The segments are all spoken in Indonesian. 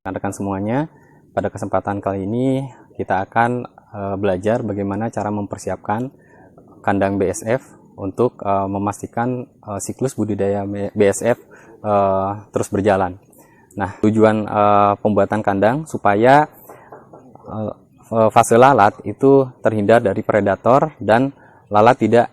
Rekan-rekan semuanya, pada kesempatan kali ini kita akan belajar bagaimana cara mempersiapkan kandang BSF untuk memastikan siklus budidaya BSF terus berjalan. Nah, tujuan pembuatan kandang supaya fase lalat itu terhindar dari predator dan lalat tidak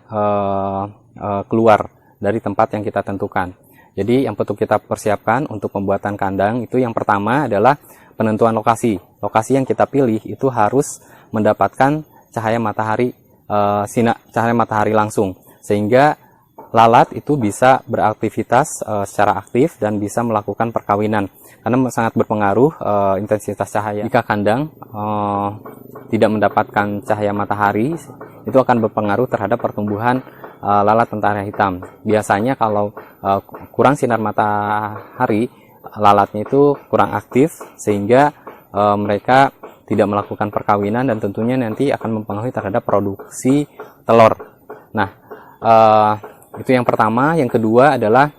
keluar dari tempat yang kita tentukan. Jadi yang perlu kita persiapkan untuk pembuatan kandang itu yang pertama adalah penentuan lokasi. Lokasi yang kita pilih itu harus mendapatkan cahaya matahari cahaya matahari langsung, sehingga lalat itu bisa beraktivitas secara aktif dan bisa melakukan perkawinan. Karena sangat berpengaruh intensitas cahaya. Jika kandang tidak mendapatkan cahaya matahari, itu akan berpengaruh terhadap pertumbuhan lalat tentara hitam. Biasanya kalau kurang sinar matahari, lalatnya itu kurang aktif sehingga mereka tidak melakukan perkawinan dan tentunya nanti akan mempengaruhi terhadap produksi telur. Nah, itu yang pertama. Yang kedua adalah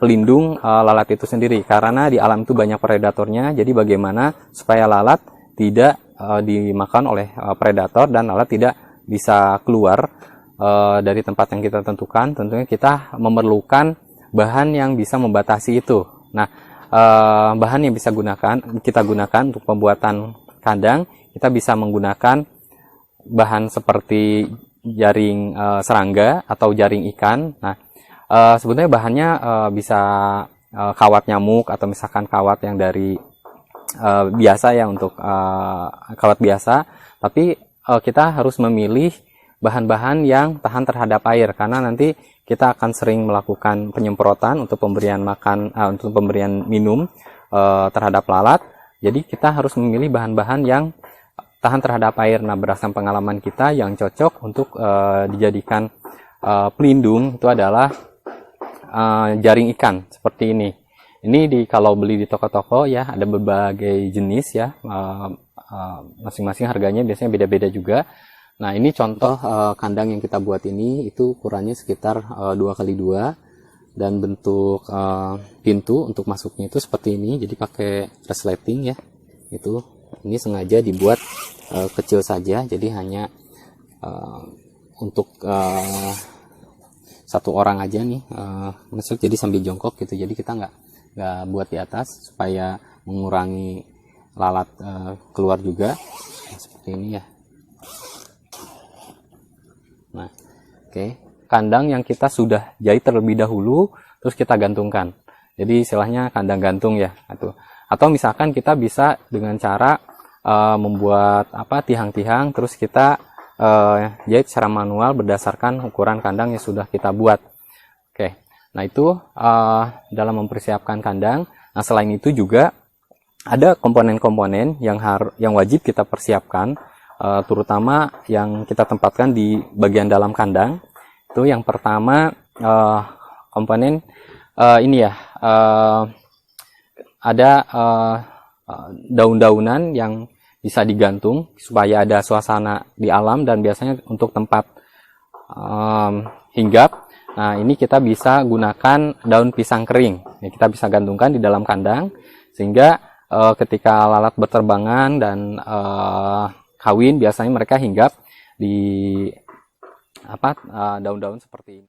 pelindung lalat itu sendiri, karena di alam itu banyak predatornya. Jadi bagaimana supaya lalat tidak dimakan oleh predator dan lalat tidak bisa keluar dari tempat yang kita tentukan. Tentunya kita memerlukan bahan yang bisa membatasi itu. Nah, bahan yang bisa kita gunakan untuk pembuatan kandang, kita bisa menggunakan bahan seperti jaring serangga atau jaring ikan. Nah, sebenarnya bahannya bisa kawat nyamuk atau misalkan kawat yang dari biasa ya, untuk kawat biasa. Tapi kita harus memilih bahan-bahan yang tahan terhadap air, karena nanti kita akan sering melakukan penyemprotan untuk pemberian makan, untuk pemberian minum terhadap lalat. Jadi kita harus memilih bahan-bahan yang tahan terhadap air. Nah, berdasarkan pengalaman kita yang cocok untuk dijadikan pelindung itu adalah jaring ikan seperti ini. Ini kalau beli di toko-toko ya, ada berbagai jenis ya, masing-masing harganya biasanya beda-beda juga. Nah, ini contoh kandang yang kita buat ini, itu ukurannya sekitar 2x2 dan bentuk pintu untuk masuknya itu seperti ini. Jadi pakai resleting ya. Itu ini sengaja dibuat kecil saja, jadi hanya untuk satu orang aja nih masuk, jadi sambil jongkok gitu. Jadi kita nggak buat di atas supaya mengurangi lalat keluar juga. Nah, seperti ini ya. Nah, oke. Kandang yang kita sudah jahit terlebih dahulu, terus kita gantungkan. Jadi istilahnya kandang gantung ya. Atau misalkan kita bisa dengan cara membuat tiang-tiang, terus kita jahit secara manual berdasarkan ukuran kandang yang sudah kita buat. Oke. Nah, itu dalam mempersiapkan kandang. Nah, selain itu juga ada komponen-komponen yang wajib kita persiapkan, terutama yang kita tempatkan di bagian dalam kandang. Itu yang pertama komponen ini ya, ada daun-daunan yang bisa digantung supaya ada suasana di alam dan biasanya untuk tempat hinggap. Nah, ini kita bisa gunakan daun pisang kering. Ini kita bisa gantungkan di dalam kandang sehingga ketika lalat berterbangan dan kawin, biasanya mereka hinggap di daun-daun seperti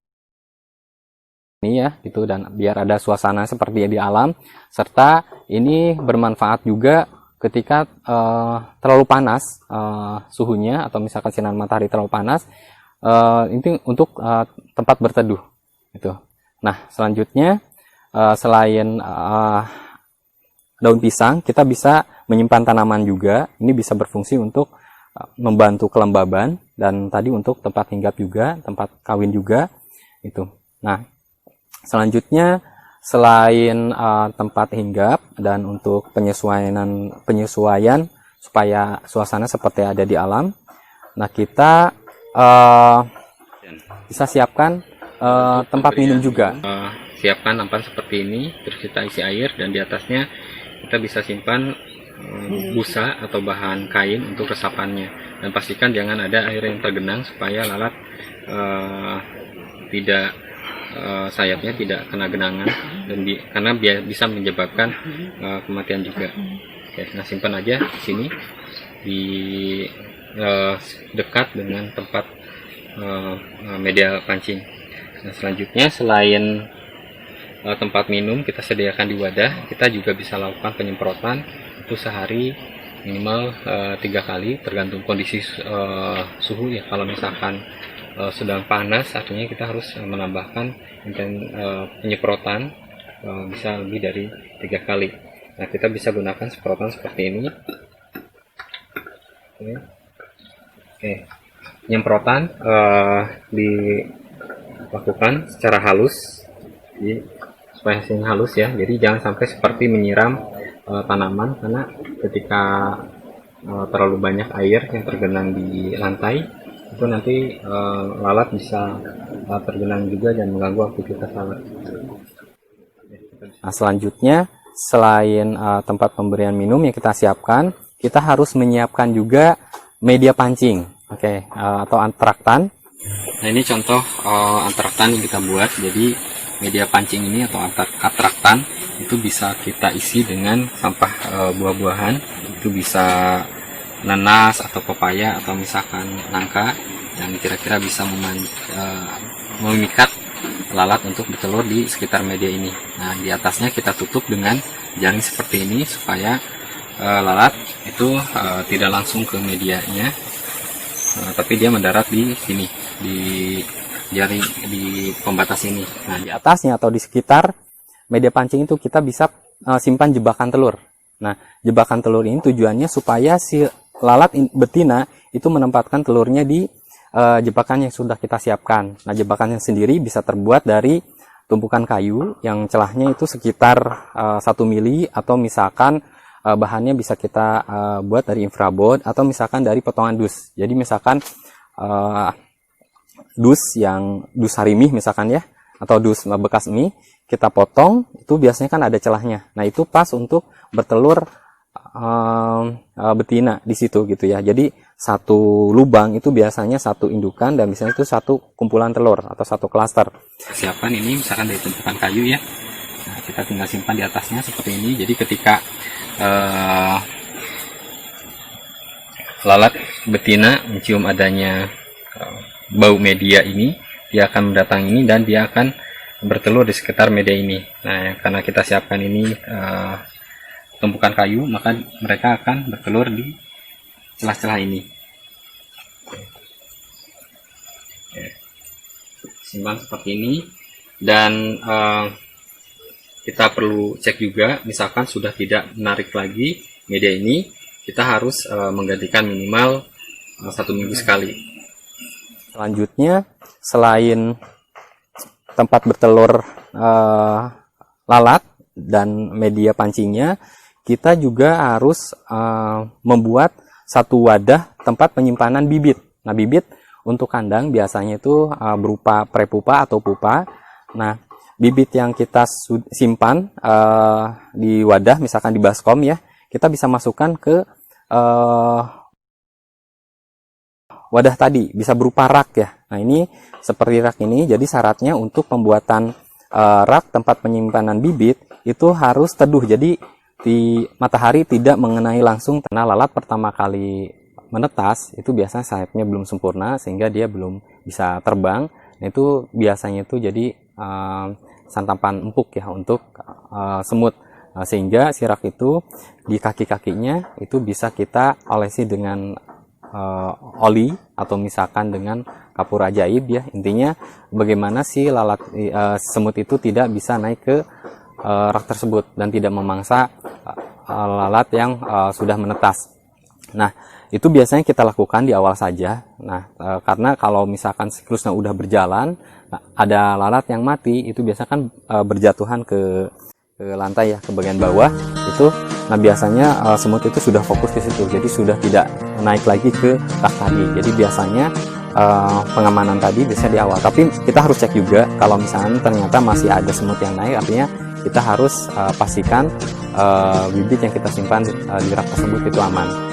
ini ya, gitu, dan biar ada suasana seperti di alam. Serta ini bermanfaat juga ketika terlalu panas suhunya, atau misalkan sinar matahari terlalu panas, ini untuk tempat berteduh gitu. Nah, selanjutnya selain daun pisang, kita bisa menyimpan tanaman juga. Ini bisa berfungsi untuk membantu kelembaban dan tadi untuk tempat hinggap juga, tempat kawin juga itu. Nah, selanjutnya selain tempat hinggap dan untuk penyesuaian supaya suasana seperti ada di alam, nah kita bisa siapkan tempat minum juga. Siapkan nampan seperti ini, terus kita isi air dan di atasnya kita bisa simpan busa atau bahan kain untuk resapannya, dan pastikan jangan ada air yang tergenang supaya lalat tidak sayapnya tidak kena genangan, dan karena bisa menyebabkan kematian juga. Oke, nah simpan aja di sini di dekat dengan tempat media pancing. Nah, selanjutnya selain tempat minum kita sediakan di wadah, kita juga bisa lakukan penyemprotan itu sehari minimal 3 kali tergantung kondisi suhu ya. Kalau misalkan sedang panas, artinya kita harus menambahkan penyemprotan bisa lebih dari 3 kali. Nah, kita bisa gunakan semprotan seperti ini. Oke. Penyemprotan dilakukan secara halus, jadi supaya hasilnya halus ya. Jadi jangan sampai seperti menyiram tanaman, karena ketika terlalu banyak air yang tergenang di lantai, itu nanti lalat bisa tergenang juga dan mengganggu aktivitas lalat. Nah, selanjutnya selain tempat pemberian minum yang kita siapkan, kita harus menyiapkan juga media pancing, atau antraktan. Nah, ini contoh antraktan yang kita buat. Jadi media pancing ini atau antraktan itu bisa kita isi dengan sampah buah-buahan. Itu bisa nanas atau pepaya atau misalkan nangka yang kira-kira bisa memikat lalat untuk bertelur di sekitar media ini. Nah, di atasnya kita tutup dengan jaring seperti ini supaya lalat itu tidak langsung ke medianya, tapi dia mendarat di sini, di jaring, di pembatas ini. Nah, di atasnya atau di sekitar media pancing itu kita bisa simpan jebakan telur. Nah, jebakan telur ini tujuannya supaya si lalat betina itu menempatkan telurnya di jebakan yang sudah kita siapkan. Nah, jebakannya sendiri bisa terbuat dari tumpukan kayu yang celahnya itu sekitar 1 mili, atau misalkan bahannya bisa kita buat dari infraboard, atau misalkan dari potongan dus. Jadi misalkan dus harimih misalkan ya, atau dus bekas mie, kita potong, itu biasanya kan ada celahnya. Nah, itu pas untuk bertelur betina di situ gitu ya. Jadi satu lubang itu biasanya 1 indukan, dan biasanya itu 1 kumpulan telur atau 1 klaster. Siapkan ini misalkan dari tumpukan kayu ya. Nah, kita tinggal simpan di atasnya seperti ini. Jadi ketika lalat betina mencium adanya bau media ini, dia akan mendatangi ini dan dia akan bertelur di sekitar media ini. Nah, karena kita siapkan ini tumpukan kayu, maka mereka akan bertelur di celah-celah ini. Simpan seperti ini, dan kita perlu cek juga, misalkan sudah tidak menarik lagi media ini, kita harus menggantikan minimal 1 minggu sekali. Selanjutnya, selain tempat bertelur lalat dan media pancingnya, kita juga harus membuat 1 wadah tempat penyimpanan bibit. Nah, bibit untuk kandang biasanya itu berupa prepupa atau pupa. Nah, bibit yang kita simpan di wadah, misalkan di baskom ya, kita bisa masukkan ke wadah tadi, bisa berupa rak ya. Nah, ini seperti rak ini, jadi syaratnya untuk pembuatan rak tempat penyimpanan bibit itu harus teduh, jadi di matahari tidak mengenai langsung, karena lalat pertama kali menetas itu biasanya sayapnya belum sempurna sehingga dia belum bisa terbang. Nah, itu biasanya itu jadi santapan empuk ya untuk semut, sehingga si rak itu di kaki-kakinya itu bisa kita olesi dengan oli atau misalkan dengan kapur ajaib ya. Intinya bagaimana si lalat semut itu tidak bisa naik ke rak tersebut dan tidak memangsa lalat yang sudah menetas. Nah, itu biasanya kita lakukan di awal saja. Nah, karena kalau misalkan siklusnya udah berjalan, ada lalat yang mati, itu biasanya kan berjatuhan ke lantai ya, ke bagian bawah itu. Nah, biasanya semut itu sudah fokus ke situ, jadi sudah tidak naik lagi ke rak tadi. Jadi biasanya pengamanan tadi bisa di awal. Tapi kita harus cek juga kalau misalnya ternyata masih ada semut yang naik, artinya kita harus pastikan bibit yang kita simpan di rak tersebut itu aman.